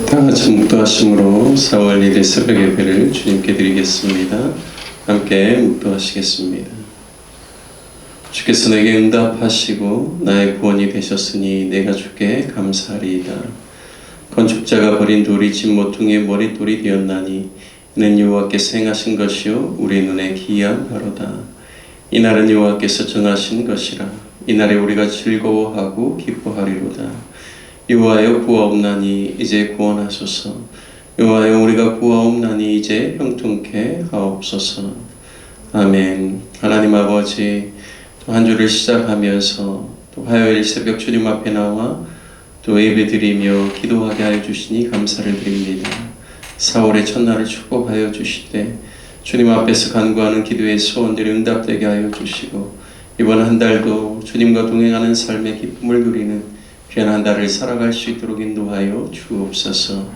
다 같이 묵도하심으로 4월 1일 새벽 예배를 주님께 드리겠습니다. 함께 묵도하시겠습니다. 주께서 내게 응답하시고 나의 구원이 되셨으니 내가 주께 감사하리이다. 건축자가 버린 돌이 집 모퉁이의 머릿돌이 되었나니 이는 여호와께서 행하신 것이요 우리 눈에 기이한 바로다. 이날은 여호와께서 정하신 것이라. 이날에 우리가 즐거워하고 기뻐하리로다. 여호와여 구하옵나니 이제 구원하소서. 여호와여 우리가 구하옵나니 이제 형통케 하옵소서. 아멘. 하나님 아버지, 또 한 주를 시작하면서 또 화요일 새벽 주님 앞에 나와 또 예배드리며 기도하게 하여 주시니 감사를 드립니다. 4월의 첫날을 축복하여 주시되 주님 앞에서 간구하는 기도의 소원들이 응답되게 하여 주시고 이번 한 달도 주님과 동행하는 삶의 기쁨을 누리는 귀한 한 달을 살아갈 수 있도록 인도하여 주옵소서.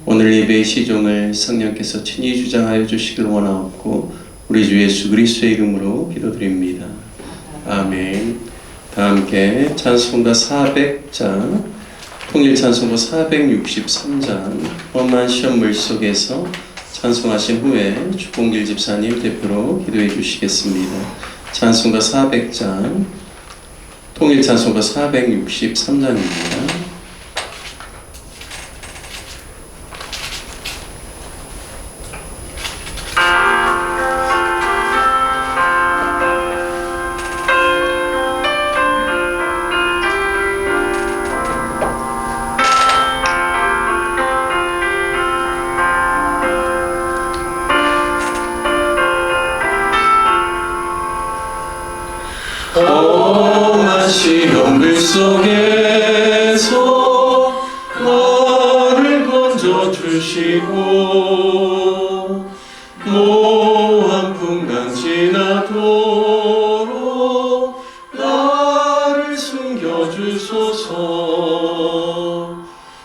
오늘 예배의 시종을 성령께서 친히 주장하여 주시길 원하옵고 우리 주 예수 그리스도의 이름으로 기도드립니다. 아멘. 다 함께 찬송가 400장, 통일찬송가 463장 험한 시험 물속에서 찬송하신 후에 주봉길 집사님 대표로 기도해 주시겠습니다. 찬송가 400장, 통일찬송가 463장입니다. 험한 시험 물속에서 나를 건져주시고 모한 풍랑 지나도록 나를 숨겨주소서.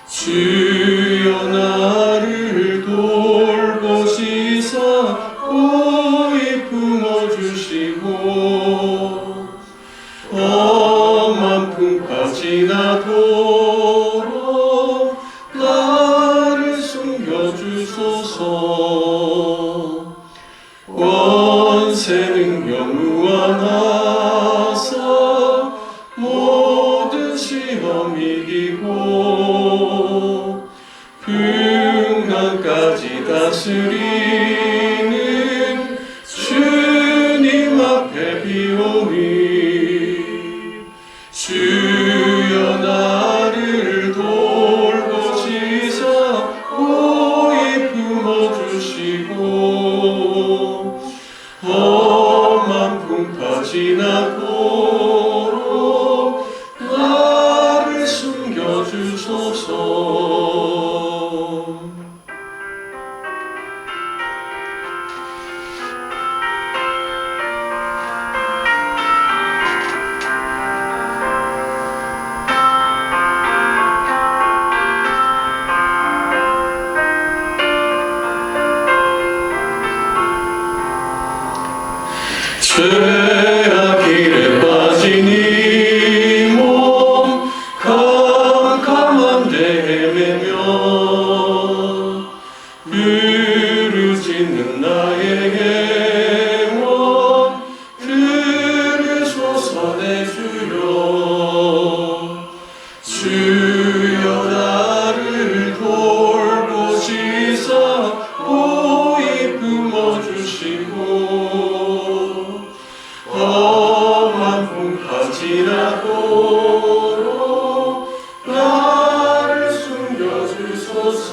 주여 나를 돌보시사 오이 품어주시고 험한 풍파 지나도록 나를 숨겨주소서. 권세 능력 무한하사 모든 시험 이기고 풍랑까지 다스리는 주님 앞에 비오니 주여 나를 돌보시사 오이 품어주시고 험한 풍파 지나도록 나를 숨겨주소서. 죄악 길에 빠진 이 몸 캄캄한 데 헤매며 부르짖는 나의 영혼 들으소서 내 주여. 주여 나를 돌보시사 오이 품어주시고 험한 풍파 지나도록 나를 숨겨주소서.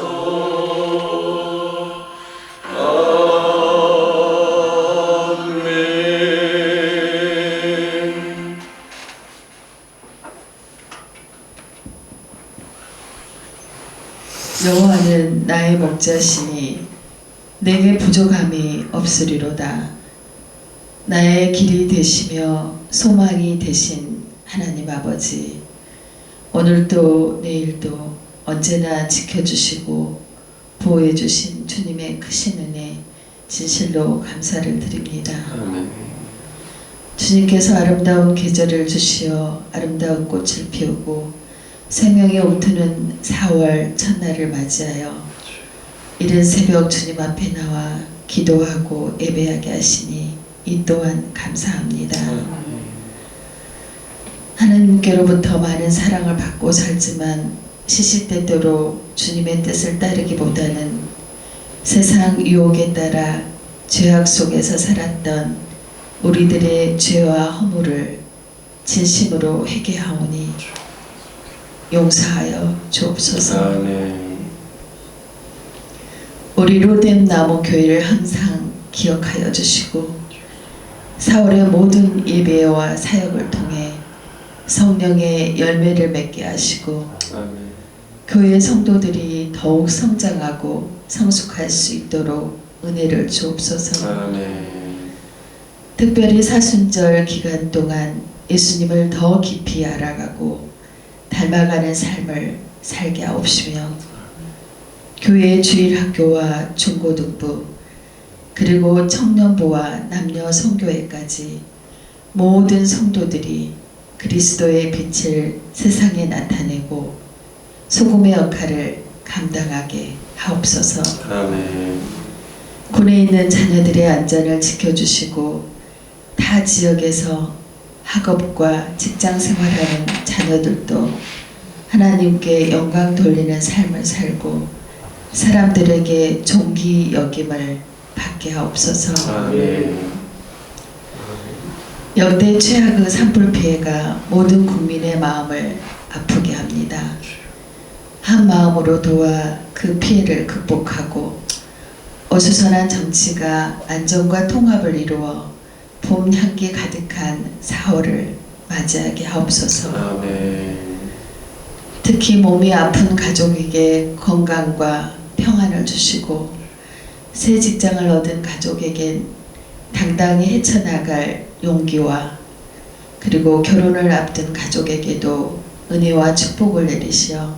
아멘. 여호와는 나의 목자시니 내게 부족함이 없으리로다. 나의 길이 되시며 소망이 되신 하나님 아버지, 오늘도 내일도 언제나 지켜주시고 보호해주신 주님의 크신 은혜 진실로 감사를 드립니다. 아멘. 주님께서 아름다운 계절을 주시어 아름다운 꽃을 피우고 생명의 옥토는 4월 첫날을 맞이하여 이른 새벽 주님 앞에 나와 기도하고 예배하게 하시니 이 또한 감사합니다. 하나님께로부터 많은 사랑을 받고 살지만 시시때때로 주님의 뜻을 따르기보다는 세상 유혹에 따라 죄악 속에서 살았던 우리들의 죄와 허물을 진심으로 회개하오니 용서하여 주옵소서. 아멘. 우리 로뎀 나무 교회를 항상 기억하여 주시고 4월의 모든 예배와 사역을 통해 성령의 열매를 맺게 하시고 아멘. 교회 성도들이 더욱 성장하고 성숙할 수 있도록 은혜를 주옵소서. 아멘. 특별히 사순절 기간 동안 예수님을 더 깊이 알아가고 닮아가는 삶을 살게 하옵시며 교회 주일학교와 중고등부 그리고 청년부와 남녀 선교회까지 모든 성도들이 그리스도의 빛을 세상에 나타내고 소금의 역할을 감당하게 하옵소서. 아멘. 군에 있는 자녀들의 안전을 지켜주시고 타 지역에서 학업과 직장 생활하는 자녀들도 하나님께 영광 돌리는 삶을 살고 사람들에게 존귀 여김을 받게 하옵소서. 아멘. 역대 최악의 산불 피해가 모든 국민의 마음을 아프게 합니다. 한 마음으로 도와 그 피해를 극복하고 어수선한 정치가 안정과 통합을 이루어 봄 향기 가득한 4월을 맞이하게 하옵소서. 아멘. 특히 몸이 아픈 가족에게 건강과 평안을 주시고 새 직장을 얻은 가족에겐 당당히 헤쳐나갈 용기와 그리고 결혼을 앞둔 가족에게도 은혜와 축복을 내리시어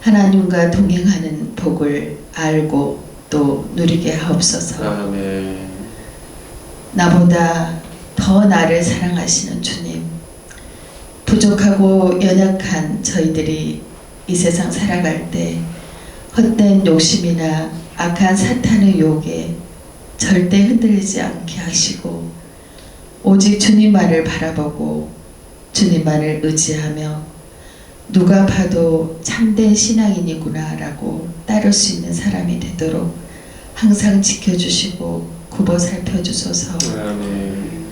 하나님과 동행하는 복을 알고 또 누리게 하옵소서. 아멘. 나보다 더 나를 사랑하시는 주님, 부족하고 연약한 저희들이 이 세상 살아갈 때 헛된 욕심이나 악한 사탄의 유혹에 절대 흔들리지 않게 하시고 오직 주님만을 바라보고 주님만을 의지하며 누가 봐도 참된 신앙인이구나 라고 따를 수 있는 사람이 되도록 항상 지켜주시고 굽어 살펴주소서. 아멘.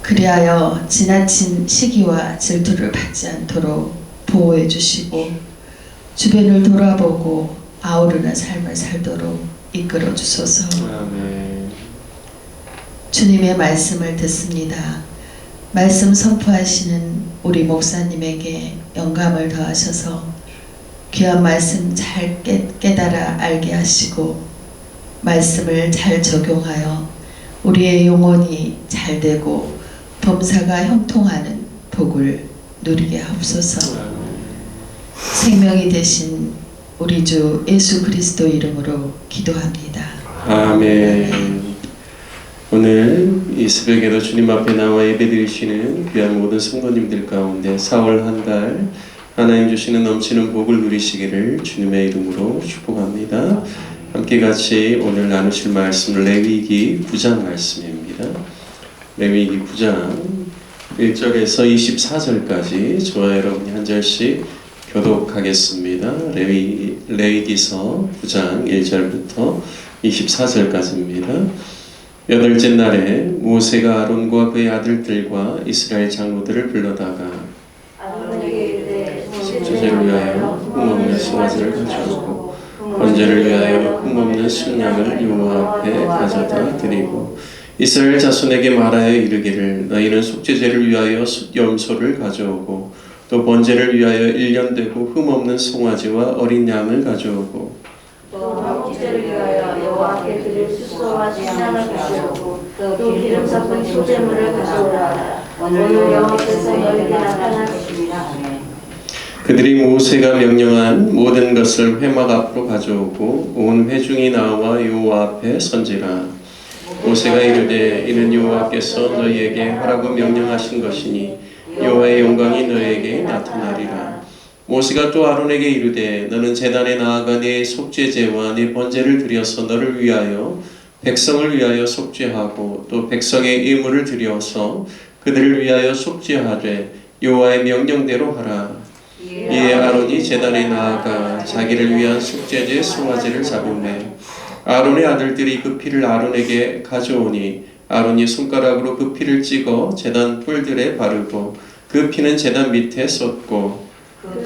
그리하여 지나친 시기와 질투를 받지 않도록 보호해 주시고 주변을 돌아보고 아우르는 삶을 살도록 이끌어 주소서. 아멘. 주님의 말씀을 듣습니다. 말씀 선포하시는 우리 목사님에게 영감을 더하셔서 귀한 말씀 잘 깨달아 알게 하시고 말씀을 잘 적용하여 우리의 영혼이 잘 되고 범사가 형통하는 복을 누리게 하옵소서. 생명이 되신 우리 주 예수 그리스도 이름으로 기도합니다. 아멘. 오늘 이 새벽에도 주님 앞에 나와 예배드리시는 귀한 모든 성도님들 가운데 4월 한 달 하나님 주시는 넘치는 복을 누리시기를 주님의 이름으로 축복합니다. 함께 같이 오늘 나누실 말씀 레위기 9장 말씀입니다. 레위기 9장 1절에서 24절까지 저와 여러분이 한 절씩 교독하겠습니다. 레위기서 9장 1절부터 24절까지입니다. 여덟째 날에 모세가 아론과 그의 아들들과 이스라엘 장로들을 불러다가 속죄제를 위하여 흠없는 송아지를 가져오고 번제를 위하여 흠없는 순양을 여호와 앞에 가져다 드리고 이스라엘 자손에게 말하여 이르기를 너희는 속죄제를 위하여 숫염소를 가져오고 또 번제를 위하여 1년 되고 흠없는 송아지와 어린 양을 가져오고 또 번제를 위하여 여호와께 드릴 수소와 신양을 가져오고 또 기름 섞은 소제물을 가져오라. 오늘 여호와께서 너희에게 나타날 것입니다. 그들이 모세가 명령한 모든 것을 회막 앞으로 가져오고 온 회중이 나와 여호와 앞에 선지라. 모세가 이르되 이는 여호와께서 너희에게 하라고 명령하신 것이니 여호와의 영광이 너에게 나타나리라. 모세가 또 아론에게 이르되 너는 제단에 나아가 내 속죄제와 내 번제를 드려서 너를 위하여 백성을 위하여 속죄하고 또 백성의 예물을 드려서 그들을 위하여 속죄하되 여호와의 명령대로 하라. 이에 아론이 제단에 나아가 자기를 위한 속죄제 수화제를 잡으매 아론의 아들들이 그 피를 아론에게 가져오니 아론이 손가락으로 그 피를 찍어 제단 뿔들에 바르고 그 피는 제단 밑에 쏟고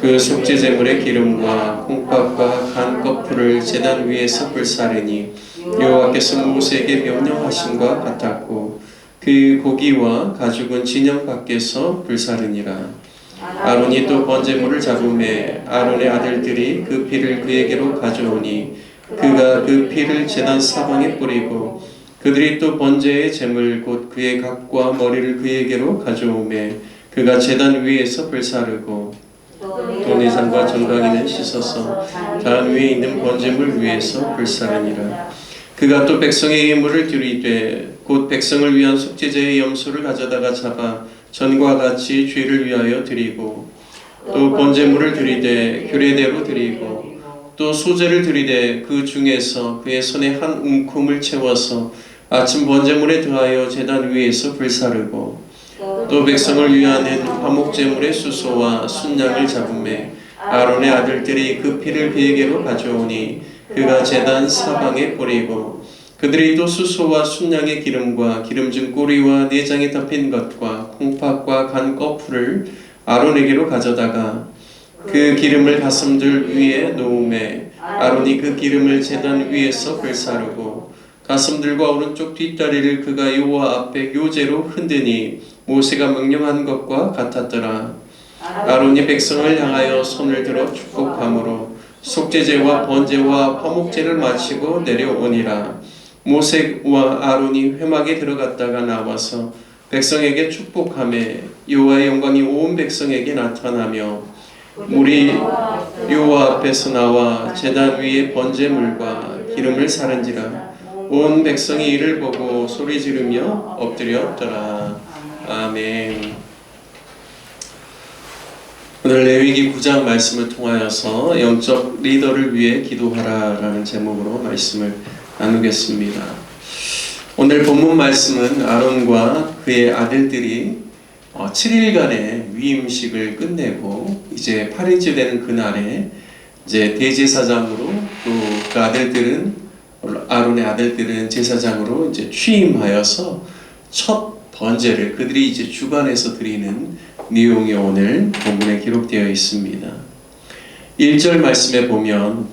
그 속죄제물의 기름과 콩밥과 간 거풀을 제단 위에서 불사르니 여호와께서 모세에게 명령하심과 같았고 그 고기와 가죽은 진영 밖에서 불사르니라. 아론이 또 번제물을 잡음에 아론의 아들들이 그 피를 그에게로 가져오니 그가 그 피를 제단 사방에 뿌리고 그들이 또 번제의 제물 곧 그의 각과 머리를 그에게로 가져오매 그가 제단 위에서 불사르고 또 내장과 정강이는 씻어서 단 위에 있는 번제물 위에서 불사르니라. 그가 또 백성의 예물을 드리되 곧 백성을 위한 속죄제의 염소를 가져다가 잡아 전과 같이 죄를 위하여 드리고 또 번제물을 드리되 규례대로 드리고 또 소제를 드리되 그 중에서 그의 손에 한 움큼을 채워서 아침 번제물에 더하여 제단 위에서 불사르고 또 백성을 위하는 화목제물의 수소와 순양을 잡음에 아론의 아들들이 그 피를 그에게로 가져오니 그가 제단 사방에 뿌리고 그들이 또 수소와 순양의 기름과 기름진 꼬리와 내장에 덮인 것과 콩팥과 간 거풀을 아론에게로 가져다가 그 기름을 가슴들 위에 놓음에 아론이 그 기름을 제단 위에서 불사르고 가슴들과 오른쪽 뒷다리를 그가 여호와 앞에 요제로 흔드니 모세가 명령한 것과 같았더라. 아론이 백성을 향하여 손을 들어 축복함으로 속죄제와 번제와 화목제를 마치고 내려오니라. 모세와 아론이 회막에 들어갔다가 나와서 백성에게 축복하며 여호와의 영광이 온 백성에게 나타나며 물이 여호와 앞에서 나와 제단 위에 번제물과 기름을 사른지라. 온 백성이 이를 보고 소리 지르며 엎드렸더라. 아멘. 오늘 레위기 9장 말씀을 통하여서 영적 리더를 위해 기도하라라는 제목으로 말씀을 나누겠습니다. 오늘 본문 말씀은 아론과 그의 아들들이 7일간의 위임식을 끝내고 이제 8일째 되는 그날에 이제 대제사장으로 또 그 아들들은 아론의 아들들은 제사장으로 이제 취임하여서 첫 번제를 그들이 이제 주관해서 드리는 내용이 오늘 본문에 기록되어 있습니다. 1절 말씀에 보면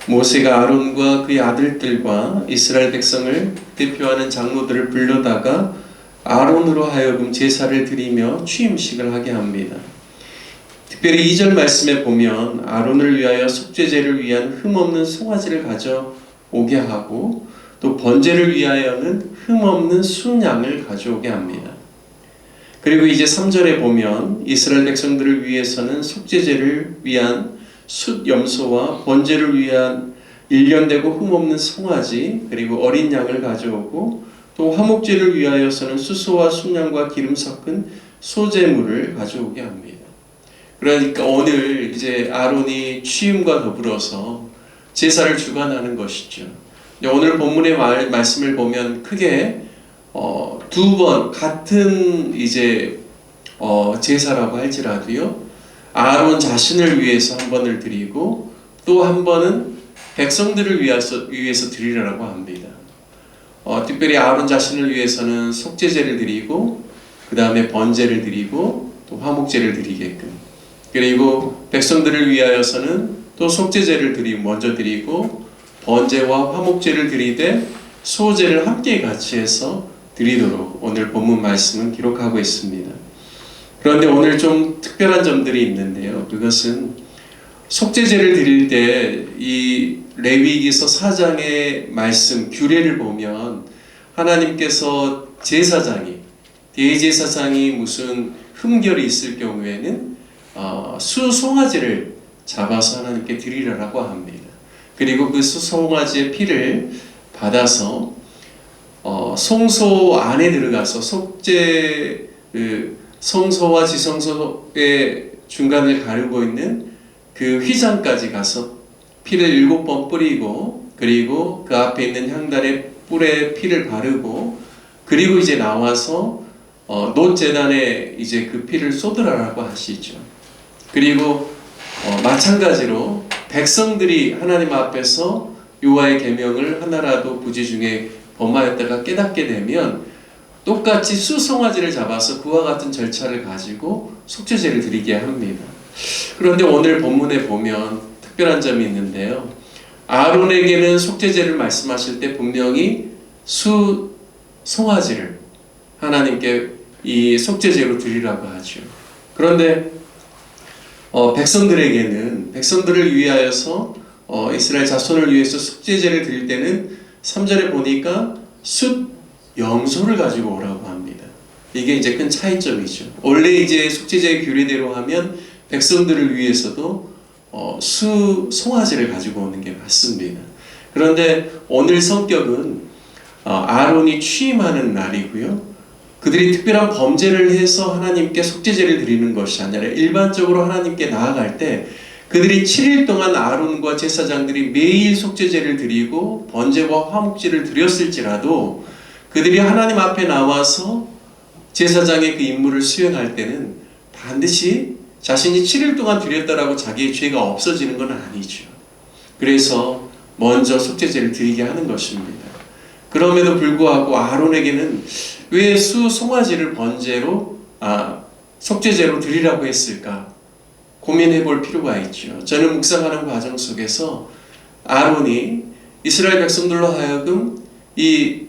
모세가 아론과 그의 아들들과 이스라엘 백성을 대표하는 장로들을 불러다가 아론으로 하여금 제사를 드리며 취임식을 하게 합니다. 특별히 2절 말씀에 보면 아론을 위하여 속죄제를 위한 흠없는 송아지를 가져오게 하고 또 번제를 위하여는 흠없는 순양을 가져오게 합니다. 그리고 이제 3절에 보면 이스라엘 백성들을 위해서는 속죄제를 위한 숫 염소와 번제를 위한 일련되고 흠없는 송아지 그리고 어린 양을 가져오고 또 화목제를 위하여서는 수소와 순양과 기름 섞은 소제물을 가져오게 합니다. 그러니까 오늘 이제 아론이 취임과 더불어서 제사를 주관하는 것이죠. 오늘 본문의 말씀을 보면 크게 두 번 같은 이제 제사라고 할지라도요. 아론 자신을 위해서 한 번을 드리고 또 한 번은 백성들을 위해서 드리라고 합니다. 특별히 아론 자신을 위해서는 속죄제를 드리고 그 다음에 번제를 드리고 또 화목제를 드리게끔 그리고 백성들을 위하여서는 또 속죄제를 먼저 드리고 번제와 화목제를 드리되 소제를 함께 같이 해서 드리도록 오늘 본문 말씀은 기록하고 있습니다. 그런데 오늘 좀 특별한 점들이 있는데요. 그것은 속죄제를 드릴 때 이 레위기서 4장의 말씀 규례를 보면 하나님께서 대제사장이 무슨 흠결이 있을 경우에는 수송아지를 잡아서 하나님께 드리라고 합니다. 그리고 그 수송아지의 피를 받아서 송소 안에 들어가서 속죄 성소와 지성소의 중간을 가르고 있는 그 휘장까지 가서 피를 7번 뿌리고, 그리고 그 앞에 있는 향단의 뿔에 피를 바르고, 그리고 이제 나와서 놋제단에 이제 그 피를 쏟으라고 하시죠. 그리고 마찬가지로 백성들이 하나님 앞에서 여호와의 계명을 하나라도 부지 중에 범하였다가 깨닫게 되면 똑같이 수송아지를 잡아서 그와 같은 절차를 가지고 속죄제를 드리게 합니다. 그런데 오늘 본문에 보면 특별한 점이 있는데요. 아론에게는 속죄제를 말씀하실 때 분명히 수송아지를 하나님께 이 속죄제로 드리라고 하죠. 그런데 백성들에게는, 백성들을 위하여서 이스라엘 자손을 위해서 속죄제를 드릴 때는 3절에 보니까 숫 염소를 가지고 오라고 합니다. 이게 이제 큰 차이점이죠. 원래 이제 속죄제의 규례대로 하면 백성들을 위해서도 송아지를 가지고 오는 게 맞습니다. 그런데 오늘 성격은 아론이 취임하는 날이고요. 그들이 특별한 범죄를 해서 하나님께 속죄제를 드리는 것이 아니라 일반적으로 하나님께 나아갈 때 그들이 7일 동안 아론과 제사장들이 매일 속죄제를 드리고 번제와 화목제를 드렸을지라도 그들이 하나님 앞에 나와서 제사장의 그 임무를 수행할 때는 반드시 자신이 7일 동안 드렸다라고 자기의 죄가 없어지는 건 아니죠. 그래서 먼저 속죄제를 드리게 하는 것입니다. 그럼에도 불구하고 아론에게는 왜 수송아지를 번제로 속죄제로 드리라고 했을까 고민해 볼 필요가 있죠. 저는 묵상하는 과정 속에서 아론이 이스라엘 백성들로 하여금 이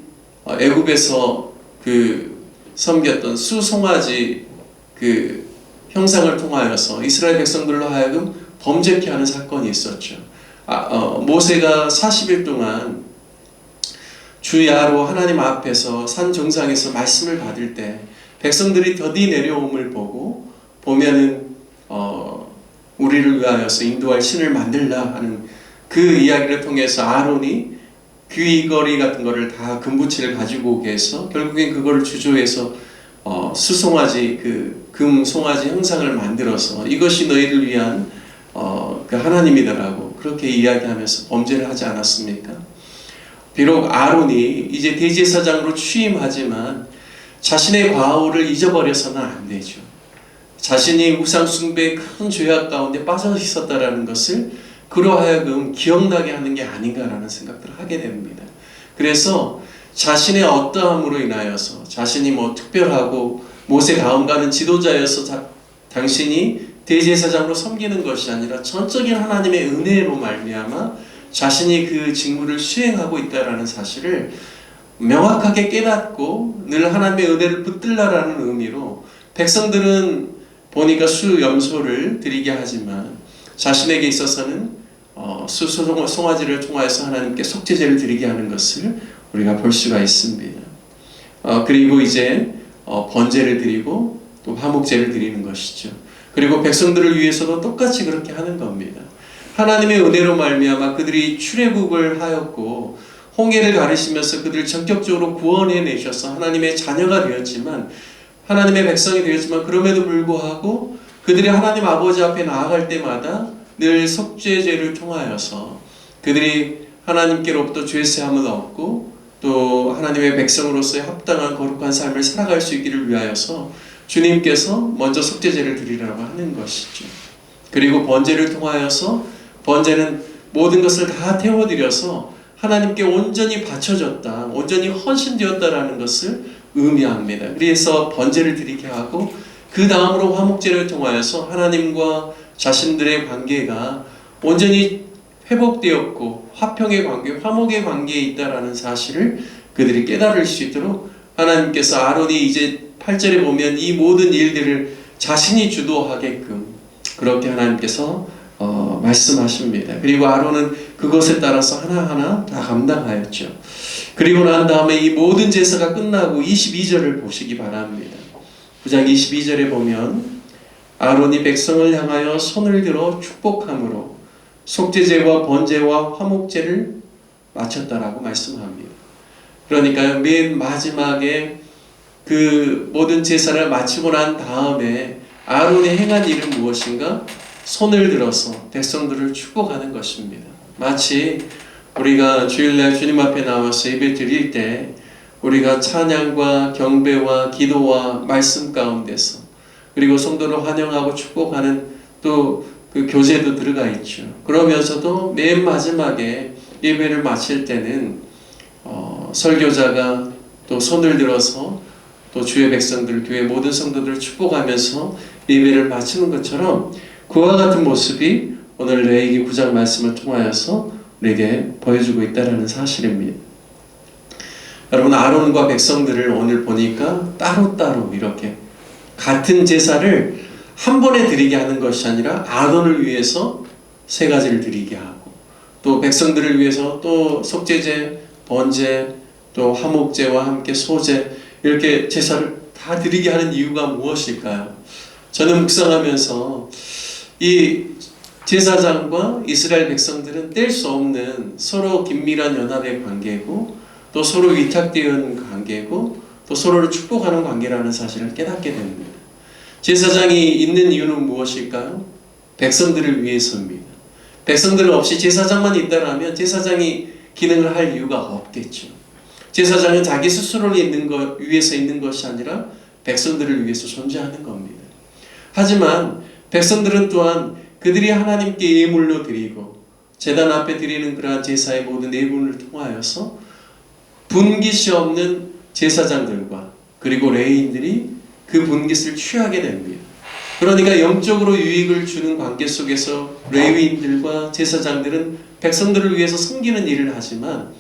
애굽에서 그 섬겼던 수송아지 그 형상을 통하여서 이스라엘 백성들로 하여금 범죄케 하는 사건이 있었죠. 모세가 40일 동안 주야로 하나님 앞에서 산 정상에서 말씀을 받을 때 백성들이 더디 내려옴을 보고 보면은 우리를 위하여서 인도할 신을 만들라 하는 그 이야기를 통해서 아론이 귀걸이 같은 거를 다 금붙이를 가지고 오게 해서 결국엔 그거를 주조해서 수송아지 그 금송아지 형상을 만들어서 이것이 너희를 위한 그 하나님이다라고 그렇게 이야기하면서 범죄를 하지 않았습니까? 비록 아론이 이제 대제사장으로 취임하지만 자신의 과오를 잊어버려서는 안 되죠. 자신이 우상 숭배의 큰 죄악 가운데 빠져 있었다라는 것을 그로 하여금 기억나게 하는 게 아닌가라는 생각들을 하게 됩니다. 그래서 자신의 어떠함으로 인하여서 자신이 뭐 특별하고 모세 다음 가는 지도자여서 당신이 대제사장으로 섬기는 것이 아니라 전적인 하나님의 은혜로 말미암아 자신이 그 직무를 수행하고 있다라는 사실을 명확하게 깨닫고 늘 하나님의 은혜를 붙들라라는 의미로 백성들은 보니까 수염소를 드리게 하지만 자신에게 있어서는 수송아지를 통하여서 하나님께 속죄제를 드리게 하는 것을 우리가 볼 수가 있습니다. 그리고 이제 번제를 드리고 또 화목제를 드리는 것이죠. 그리고 백성들을 위해서도 똑같이 그렇게 하는 겁니다. 하나님의 은혜로 말미암아 그들이 출애굽을 하였고 홍해를 가르시면서 그들을 전격적으로 구원해 내셔서 하나님의 자녀가 되었지만 하나님의 백성이 되었지만 그럼에도 불구하고 그들이 하나님 아버지 앞에 나아갈 때마다 늘 속죄제를 통하여서 그들이 하나님께로부터 죄사함을 얻고 또 하나님의 백성으로서의 합당한 거룩한 삶을 살아갈 수 있기를 위하여서 주님께서 먼저 속죄제를 드리라고 하는 것이죠. 그리고 번제를 통하여서 번제는 모든 것을 다 태워드려서 하나님께 온전히 바쳐졌다, 온전히 헌신되었다라는 것을 의미합니다. 그래서 번제를 드리게 하고 그 다음으로 화목제를 통하여서 하나님과 자신들의 관계가 온전히 회복되었고 화평의 관계, 화목의 관계에 있다라는 사실을 그들이 깨달을 수 있도록 하나님께서 아론이 이제 8절에 보면 이 모든 일들을 자신이 주도하게끔 그렇게 하나님께서 말씀하십니다. 그리고 아론은 그것에 따라서 하나하나 다 감당하였죠. 그리고 난 다음에 이 모든 제사가 끝나고 22절을 보시기 바랍니다. 9장 22절에 보면 아론이 백성을 향하여 손을 들어 축복함으로 속죄제와 번제와 화목제를 마쳤다라고 말씀합니다. 그러니까 맨 마지막에 그 모든 제사를 마치고 난 다음에 아론이 행한 일은 무엇인가? 손을 들어서 백성들을 축복하는 것입니다. 마치 우리가 주일날 주님 앞에 나와서 예배 드릴 때 우리가 찬양과 경배와 기도와 말씀 가운데서 그리고 성도를 환영하고 축복하는 또 그 교제도 들어가 있죠. 그러면서도 맨 마지막에 예배를 마칠 때는 설교자가 또 손을 들어서 또 주의 백성들, 교회 모든 성도들을 축복하면서 예배를 마치는 것처럼 그와 같은 모습이 오늘 레위기 9장 말씀을 통하여서 우리에게 보여주고 있다는 사실입니다. 여러분, 아론과 백성들을 오늘 보니까 따로따로 이렇게 같은 제사를 한 번에 드리게 하는 것이 아니라 아론을 위해서 세 가지를 드리게 하고 또 백성들을 위해서 또 속죄제, 번제, 또 화목제와 함께 소제 이렇게 제사를 다 드리게 하는 이유가 무엇일까요? 저는 묵상하면서 이 제사장과 이스라엘 백성들은 뗄 수 없는 서로 긴밀한 연합의 관계고 또 서로 위탁되어 있는 관계고 또 서로를 축복하는 관계라는 사실을 깨닫게 됩니다. 제사장이 있는 이유는 무엇일까요? 백성들을 위해서입니다. 백성들 없이 제사장만 있다라면 제사장이 기능을 할 이유가 없겠죠. 제사장은 자기 스스로를 위해서 있는 것이 아니라 백성들을 위해서 존재하는 겁니다. 하지만 백성들은 또한 그들이 하나님께 예물로 드리고 제단 앞에 드리는 그러한 제사의 모든 예물을 통하여서 분깃이 없는 제사장들과 그리고 레위인들이 그 분깃을 취하게 됩니다. 그러니까 영적으로 유익을 주는 관계 속에서 레위인들과 제사장들은 백성들을 위해서 섬기는 일을 하지만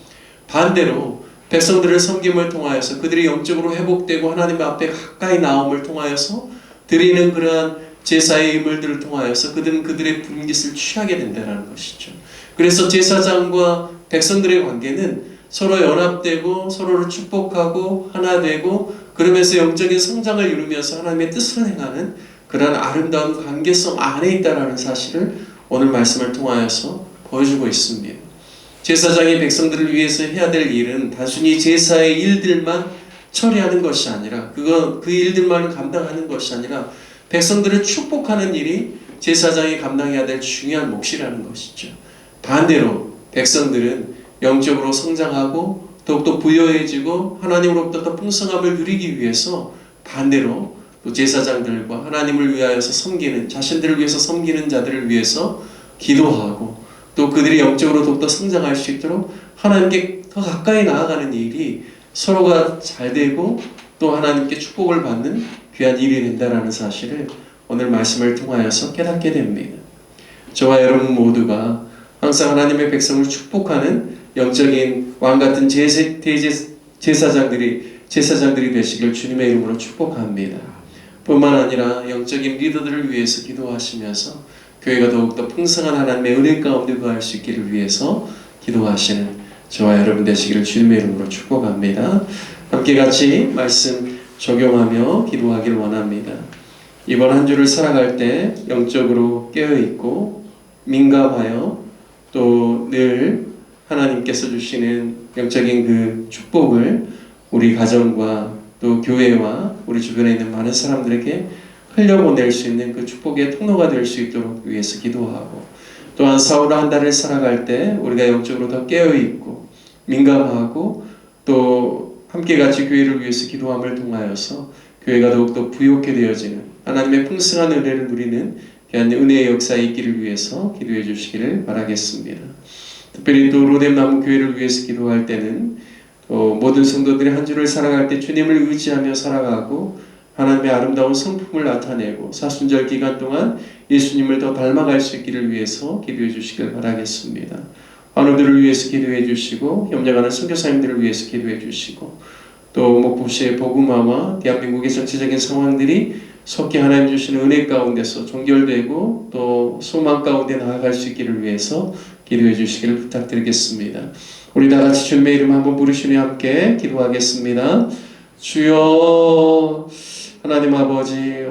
반대로 백성들을 섬김을 통하여서 그들이 영적으로 회복되고 하나님 앞에 가까이 나옴을 통하여서 드리는 그러한 제사의 예물들을 통하여서 그들은 그들의 분깃을 취하게 된다는 것이죠. 그래서 제사장과 백성들의 관계는 서로 연합되고 서로를 축복하고 하나 되고 그러면서 영적인 성장을 이루면서 하나님의 뜻을 행하는 그러한 아름다운 관계성 안에 있다는 사실을 오늘 말씀을 통하여서 보여주고 있습니다. 제사장이 백성들을 위해서 해야 될 일은 단순히 제사의 일들만 처리하는 것이 아니라 그 일들만 감당하는 것이 아니라 백성들을 축복하는 일이 제사장이 감당해야 될 중요한 몫이라는 것이죠. 반대로 백성들은 영적으로 성장하고 더욱더 부여해지고 하나님으로부터 더 풍성함을 누리기 위해서 반대로 또 제사장들과 하나님을 위하여서 섬기는 자신들을 위해서 섬기는 자들을 위해서 기도하고 또 그들이 영적으로 더욱더 성장할 수 있도록 하나님께 더 가까이 나아가는 일이 서로가 잘 되고 또 하나님께 축복을 받는 귀한 일이 된다는 사실을 오늘 말씀을 통하여서 깨닫게 됩니다. 저와 여러분 모두가 항상 하나님의 백성을 축복하는 영적인 왕같은 제사장들이 되시길 주님의 이름으로 축복합니다. 뿐만 아니라 영적인 리더들을 위해서 기도하시면서 교회가 더욱더 풍성한 하나님의 은혜 가운데 거할 수 있기를 위해서 기도하시는 저와 여러분 되시기를 주님의 이름으로 축복합니다. 함께 같이 말씀 적용하며 기도하기를 원합니다. 이번 한 주를 살아갈 때 영적으로 깨어있고 민감하여 또 늘 하나님께서 주시는 영적인 그 축복을 우리 가정과 또 교회와 우리 주변에 있는 많은 사람들에게 흘려보낼 수 있는 그 축복의 통로가 될 수 있도록 위해서 기도하고 또한 사후로 한 달을 살아갈 때 우리가 영적으로 더 깨어있고 민감하고 또 함께 같이 교회를 위해서 기도함을 통하여서 교회가 더욱더 부욕해 되어지는 하나님의 풍성한 은혜를 누리는 귀한 은혜의 역사에 있기를 위해서 기도해 주시기를 바라겠습니다. 특별히 또 로뎀 나무교회를 위해서 기도할 때는 모든 성도들이 한 주를 살아갈 때 주님을 의지하며 살아가고 하나님의 아름다운 성품을 나타내고 사순절 기간 동안 예수님을 더 닮아갈 수 있기를 위해서 기도해 주시길 바라겠습니다. 환우들을 위해서 기도해 주시고 협력하는 선교사님들을 위해서 기도해 주시고 또 목포시의 복음화와 대한민국의 전체적인 상황들이 속히 하나님 주시는 은혜 가운데서 종결되고 또 소망 가운데 나아갈 수 있기를 위해서 기도해 주시기를 부탁드리겠습니다. 우리 다 같이 주님의 이름 한번 부르시며 함께 기도하겠습니다. 주여 하나님 아버지